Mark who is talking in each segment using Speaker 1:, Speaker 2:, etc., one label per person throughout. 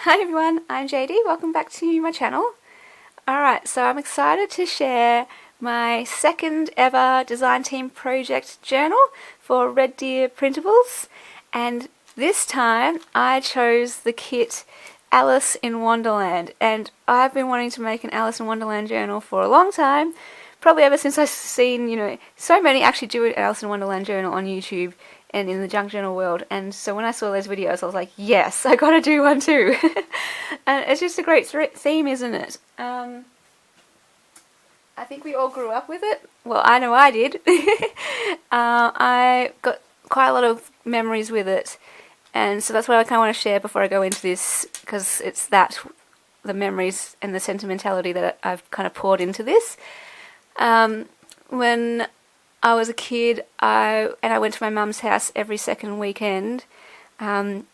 Speaker 1: Hi everyone, I'm JD, welcome back to my channel. Alright, so I'm excited to share my second ever design team project journal for Red Deer Printables, and this time I chose the kit Alice in Wonderland, and I've been wanting to make an Alice in Wonderland journal for a long time, probably ever since I've seen, so many actually do an Alice in Wonderland journal on YouTube and in the junk journal world, and so when I saw those videos I was like, yes, I gotta do one too. And it's just a great theme, isn't it? I think we all grew up with it. Well, I know I did. I got quite a lot of memories with it, and so that's what I kind of want to share before I go into this, because it's the memories and the sentimentality that I've kind of poured into this. When I was a kid, I went to my mum's house every second weekend. I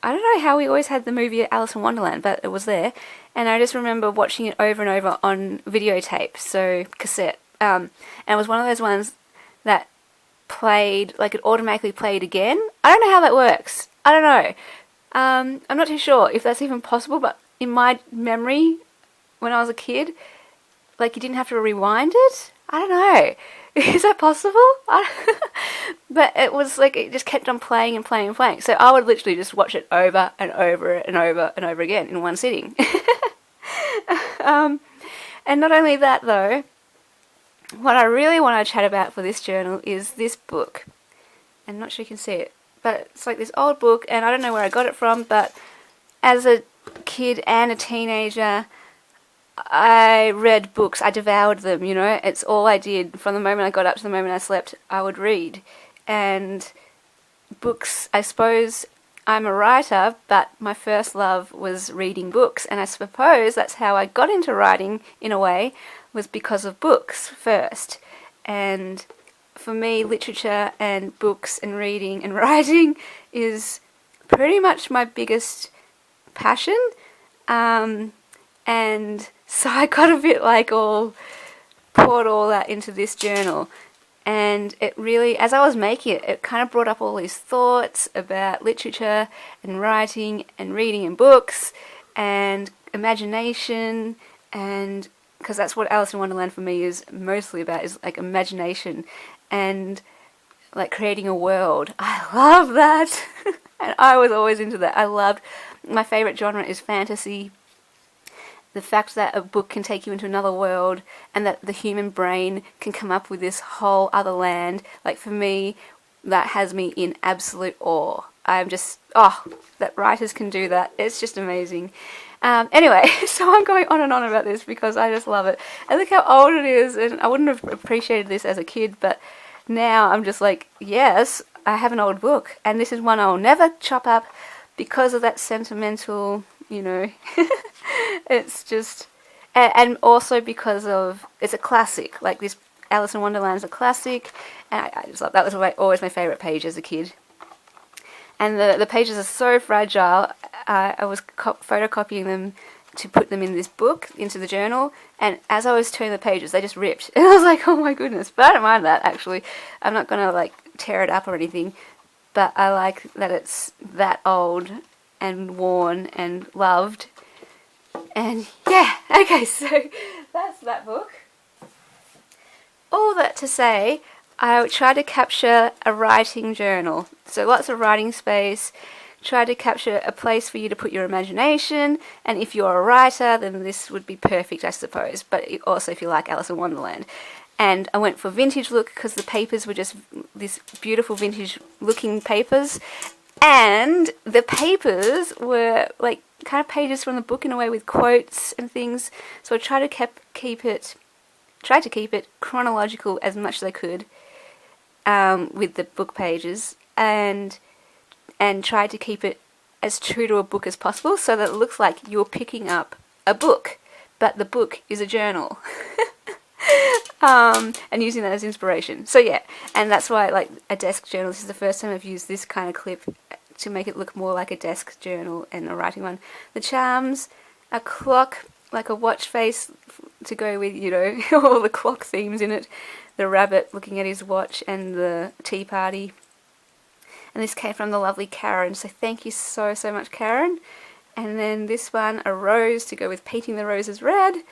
Speaker 1: don't know how we always had the movie Alice in Wonderland, but it was there, and I just remember watching it over and over on videotape, so cassette. And it was one of those ones that played, like it automatically played again. I don't know how that works. I don't know. I'm not too sure if that's even possible, but in my memory, when I was a kid, like you didn't have to rewind it. I don't know. Is that possible? But it was like it just kept on playing and playing and playing. So I would literally just watch it over and over and over and over again in one sitting. And not only that though, what I really want to chat about for this journal is this book. I'm not sure you can see it, but it's like this old book, and I don't know where I got it from, but as a kid and a teenager, I read books. I devoured them, It's all I did. From the moment I got up to the moment I slept, I would read. And books, I suppose I'm a writer, but my first love was reading books. And I suppose that's how I got into writing, in a way, was because of books first. And for me, literature and books and reading and writing is pretty much my biggest passion. And so I got a bit poured all that into this journal, and it really, as I was making it, it kind of brought up all these thoughts about literature and writing and reading and books and imagination, and because that's what Alice in Wonderland for me is mostly about, is like imagination and like creating a world. I love that. And I was always into that. My favourite genre is fantasy. The fact that a book can take you into another world and that the human brain can come up with this whole other land, like for me, that has me in absolute awe. I'm just, that writers can do that. It's just amazing. Anyway, so I'm going on and on about this because I just love it. And look how old it is, and I wouldn't have appreciated this as a kid, but now I'm just like, yes, I have an old book, and this is one I'll never chop up because of that sentimental, It's just, and also because of, it's a classic, like this Alice in Wonderland is a classic, and I just love, that was always my favourite page as a kid. And the pages are so fragile. I was photocopying them to put them in this book, into the journal, and as I was turning the pages, they just ripped. And I was like, oh my goodness, but I don't mind that, actually. I'm not going to tear it up or anything, but I like that it's that old and worn and loved. And yeah, okay, so that's that book. All that to say, I tried to capture a writing journal. So lots of writing space, tried to capture a place for you to put your imagination, and if you're a writer, then this would be perfect, I suppose, but also if you like Alice in Wonderland. And I went for vintage look because the papers were just this beautiful vintage looking papers, and the papers were like kind of pages from the book in a way with quotes and things. So I tried to keep it chronological as much as I could with the book pages, and tried to keep it as true to a book as possible, so that it looks like you're picking up a book, but the book is a journal. And using that as inspiration. So yeah, and that's why I like a desk journal. This is the first time I've used this kind of clip to make it look more like a desk journal and a writing one. The charms, a clock, like a watch face to go with, all the clock themes in it. The rabbit looking at his watch, and the tea party. And this came from the lovely Karen, so thank you so much, Karen. And then this one, a rose to go with painting the roses red,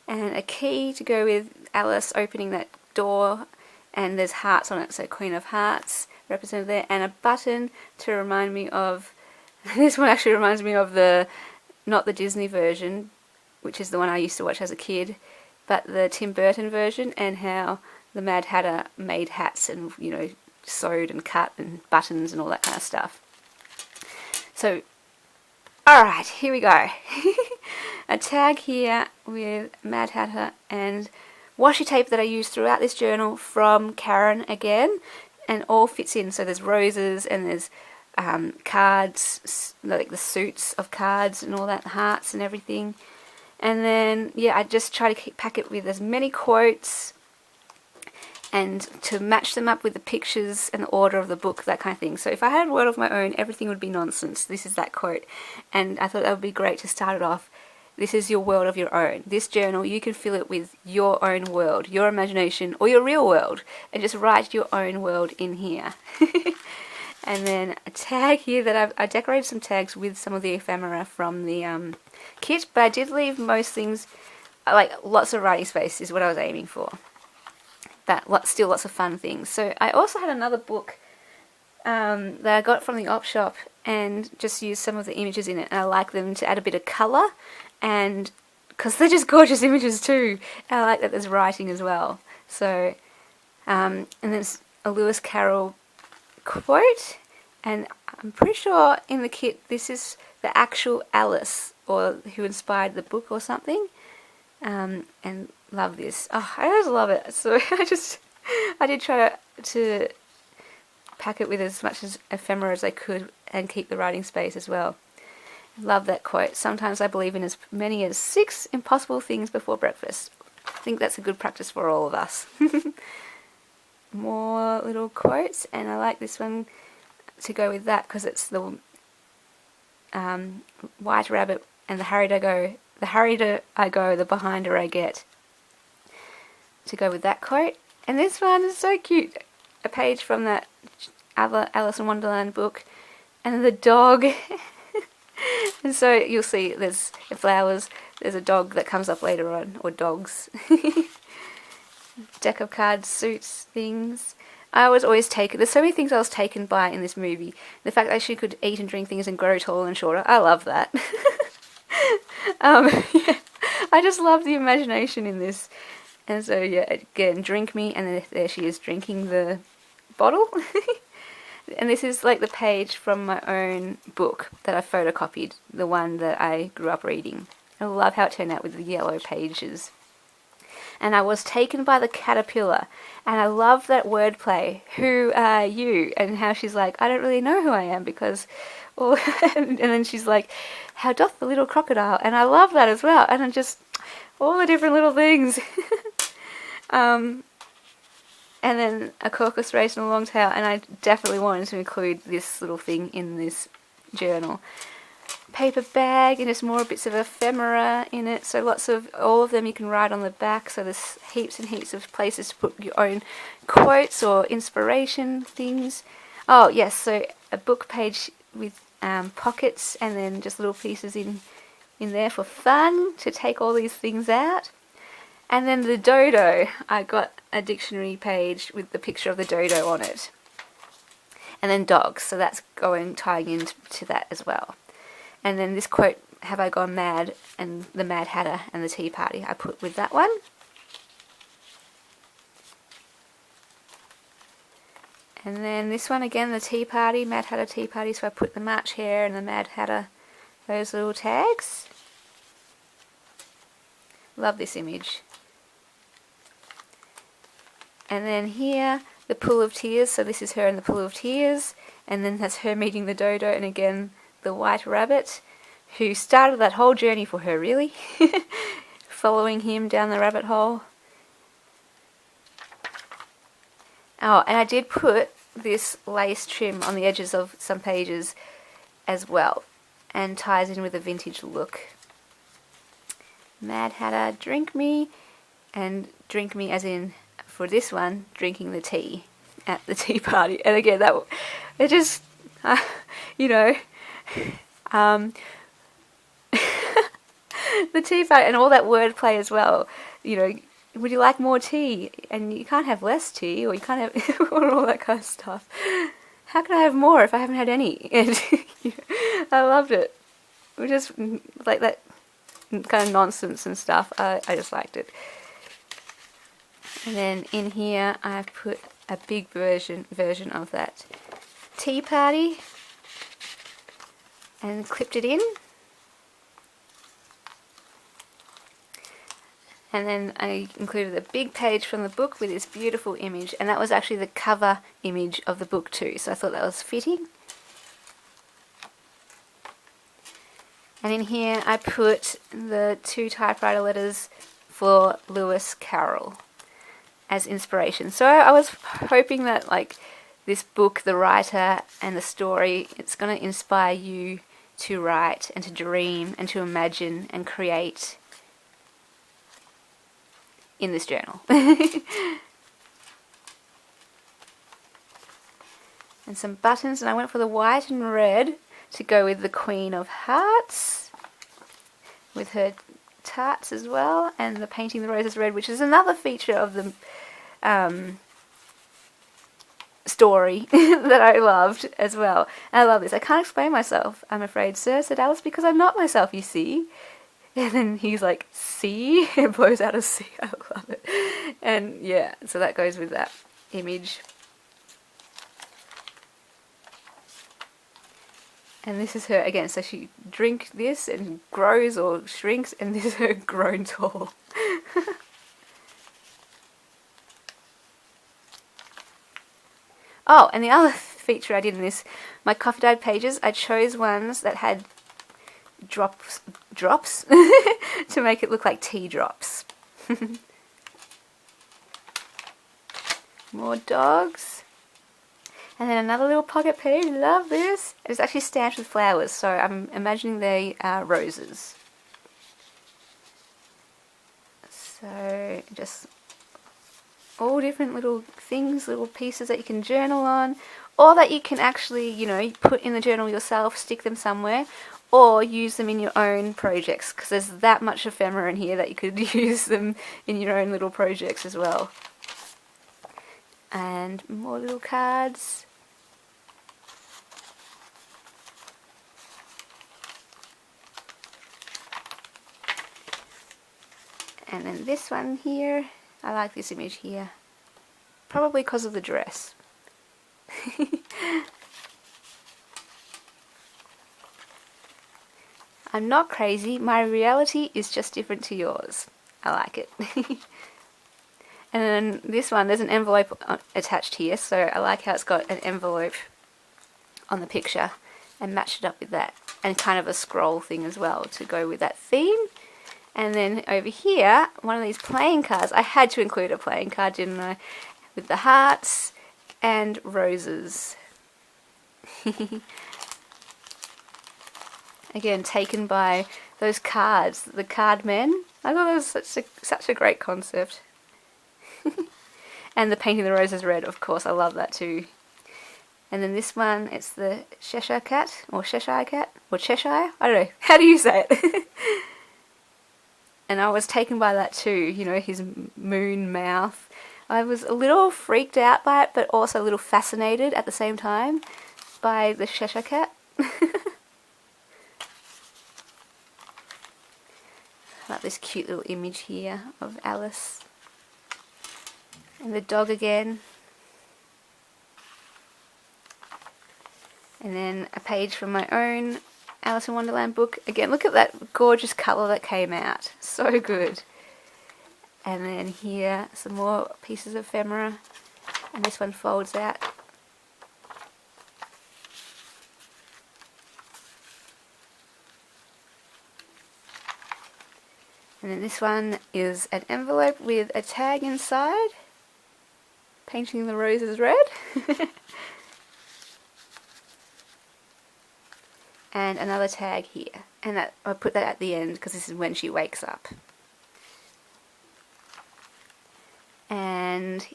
Speaker 1: and a key to go with Alice opening that door, and there's hearts on it, so Queen of Hearts represented there, and a button to remind me of, this one actually reminds me of not the Disney version, which is the one I used to watch as a kid, but the Tim Burton version, and how the Mad Hatter made hats and, you know, sewed and cut and buttons and all that kind of stuff. So, alright, here we go. A tag here with Mad Hatter and washi tape that I used throughout this journal from Karen again, and all fits in. So there's roses and there's cards, like the suits of cards and all that, hearts and everything. And then, yeah, I just try to pack it with as many quotes and to match them up with the pictures and the order of the book, that kind of thing. So if I had a word of my own, everything would be nonsense. This is that quote. And I thought that would be great to start it off. This is your world of your own. This journal, you can fill it with your own world, your imagination, or your real world, and just write your own world in here. And then a tag here that I decorated some tags with some of the ephemera from the kit, but I did leave most things, like lots of writing space is what I was aiming for. But still lots of fun things. So I also had another book that I got from the op shop and just used some of the images in it, and I like them to add a bit of colour, and because they're just gorgeous images too, and I like that there's writing as well. So and there's a Lewis Carroll quote, and I'm pretty sure in the kit this is the actual Alice, or who inspired the book or something, and love this. Oh, I always love it. So I did try to pack it with as much as ephemera as I could and keep the writing space as well. Love that quote. Sometimes I believe in as many as 6 impossible things before breakfast. I think that's a good practice for all of us. More little quotes, and I like this one to go with that because it's the White Rabbit and the hurrier I go, the behinder I get. To go with that quote. And this one is so cute. A page from that other Alice in Wonderland book, and the dog. And so you'll see there's flowers, there's a dog that comes up later on, or dogs. Deck of cards, suits, things. I was always taken, there's so many things I was taken by in this movie. The fact that she could eat and drink things and grow taller and shorter, I love that. Yeah, I just love the imagination in this. And so, yeah, again, drink me, and then there she is drinking the bottle. And this is like the page from my own book that I photocopied, the one that I grew up reading. I love how it turned out with the yellow pages. And I was taken by the caterpillar, and I love that wordplay, who are you? And how she's like, I don't really know who I am because, and then she's like, how doth the little crocodile? And I love that as well, and just all the different little things. And then a caucus race and a long tail, and I definitely wanted to include this little thing in this journal. Paper bag, and just more bits of ephemera in it, so lots of, all of them you can write on the back, so there's heaps and heaps of places to put your own quotes or inspiration things. Oh yes, so a book page with pockets, and then just little pieces in there for fun, to take all these things out. And then the dodo, I got a dictionary page with the picture of the dodo on it. And then dogs, so that's tying into that as well. And then this quote, have I gone mad, and the Mad Hatter and the tea party, I put with that one. And then this one again, the tea party, Mad Hatter tea party, so I put the March Hare and the Mad Hatter, those little tags. Love this image. And then here, the Pool of Tears, so this is her in the Pool of Tears, and then that's her meeting the dodo, and again the White Rabbit, who started that whole journey for her, really, following him down the rabbit hole. Oh, and I did put this lace trim on the edges of some pages as well, and ties in with a vintage look. Mad Hatter, drink me, and drink me as in, for this one, drinking the tea at the tea party. And again, it just, you know, The tea party and all that wordplay as well. You know, would you like more tea? And you can't have less tea, or you can't have all that kind of stuff. How can I have more if I haven't had any? And I loved it. We just like that kind of nonsense and stuff. I just liked it. And then in here I've put a big version of that tea party and clipped it in. And then I included a big page from the book with this beautiful image, and that was actually the cover image of the book too, so I thought that was fitting. And in here I put the 2 typewriter letters for Lewis Carroll as inspiration. So I was hoping that like this book, the writer and the story, it's going to inspire you to write and to dream and to imagine and create in this journal. And some buttons, and I went for the white and red to go with the Queen of Hearts, with her tarts as well, and the Painting the Roses Red, which is another feature of the story that I loved as well. And I love this. I can't explain myself, I'm afraid, sir, said Alice, because I'm not myself, you see. And then he's like, see? It blows out a C. I love it. And yeah, so that goes with that image. And this is her again. So she drinks this and grows or shrinks, and this is her grown tall. Oh, and the other feature I did in this, my Coffee Dad pages, I chose ones that had drops to make it look like tea drops. More dogs. And then another little pocket page. Love this. It's actually stamped with flowers, so I'm imagining they are roses. So just all different little things, little pieces that you can journal on, or that you can actually, you know, put in the journal yourself, stick them somewhere, or use them in your own projects, because there's that much ephemera in here that you could use them in your own little projects as well. And more little cards. And then this one here, I like this image here, probably because of the dress. I'm not crazy, my reality is just different to yours. I like it. And then this one, there's an envelope attached here, so I like how it's got an envelope on the picture and matched it up with that, and kind of a scroll thing as well to go with that theme. And then over here, one of these playing cards, I had to include a playing card, didn't I, with the hearts and roses. Again, taken by those cards, the card men. I thought that was such a great concept. And the Painting the Roses Red, of course, I love that too. And then this one, it's the Cheshire Cat, or Cheshire Cat, or Cheshire, I don't know, how do you say it? And I was taken by that too, you know, his moon mouth. I was a little freaked out by it, but also a little fascinated at the same time by the Cheshire Cat. I like this cute little image here of Alice. And the dog again. And then a page from my own Alice in Wonderland book. Again, look at that gorgeous colour that came out. So good. And then here, some more pieces of ephemera. And this one folds out. And then this one is an envelope with a tag inside. Painting the Roses Red. And another tag here. And that I put that at the end because this is when she wakes up. And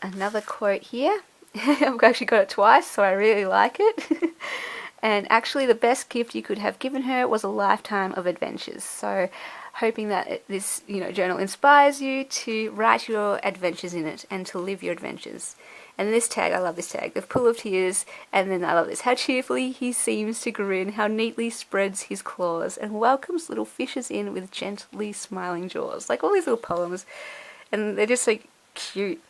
Speaker 1: another quote here. I've actually got it twice, so I really like it. And actually the best gift you could have given her was a lifetime of adventures. So hoping that this journal inspires you to write your adventures in it and to live your adventures. And this tag, I love this tag, the pool of tears, and then I love this, how cheerfully he seems to grin, how neatly spreads his claws, and welcomes little fishes in with gently smiling jaws. Like all these little poems, and they're just so cute.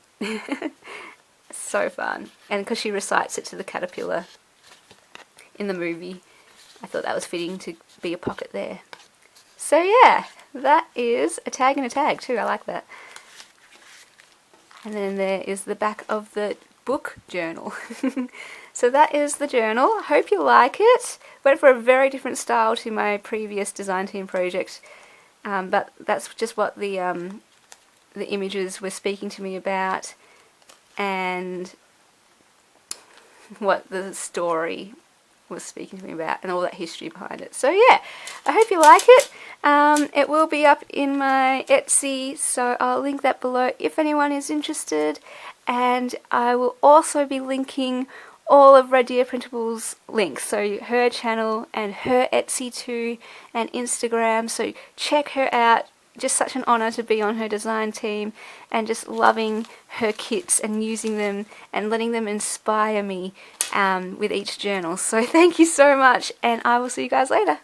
Speaker 1: So fun. And because she recites it to the caterpillar in the movie, I thought that was fitting to be a pocket there. So yeah, that is a tag and a tag too, I like that. And then there is the back of the book journal. So that is the journal. I hope you like it. Went for a very different style to my previous design team project, but that's just what the images were speaking to me about, and what the story was speaking to me about, and all that history behind it. So yeah, I hope you like it. It will be up in my Etsy, so I'll link that below if anyone is interested, and I will also be linking all of Red Deer Printables links, so her channel and her Etsy too, and Instagram, so check her out. Just such an honour to be on her design team, and just loving her kits and using them and letting them inspire me with each journal. So thank you so much, and I will see you guys later.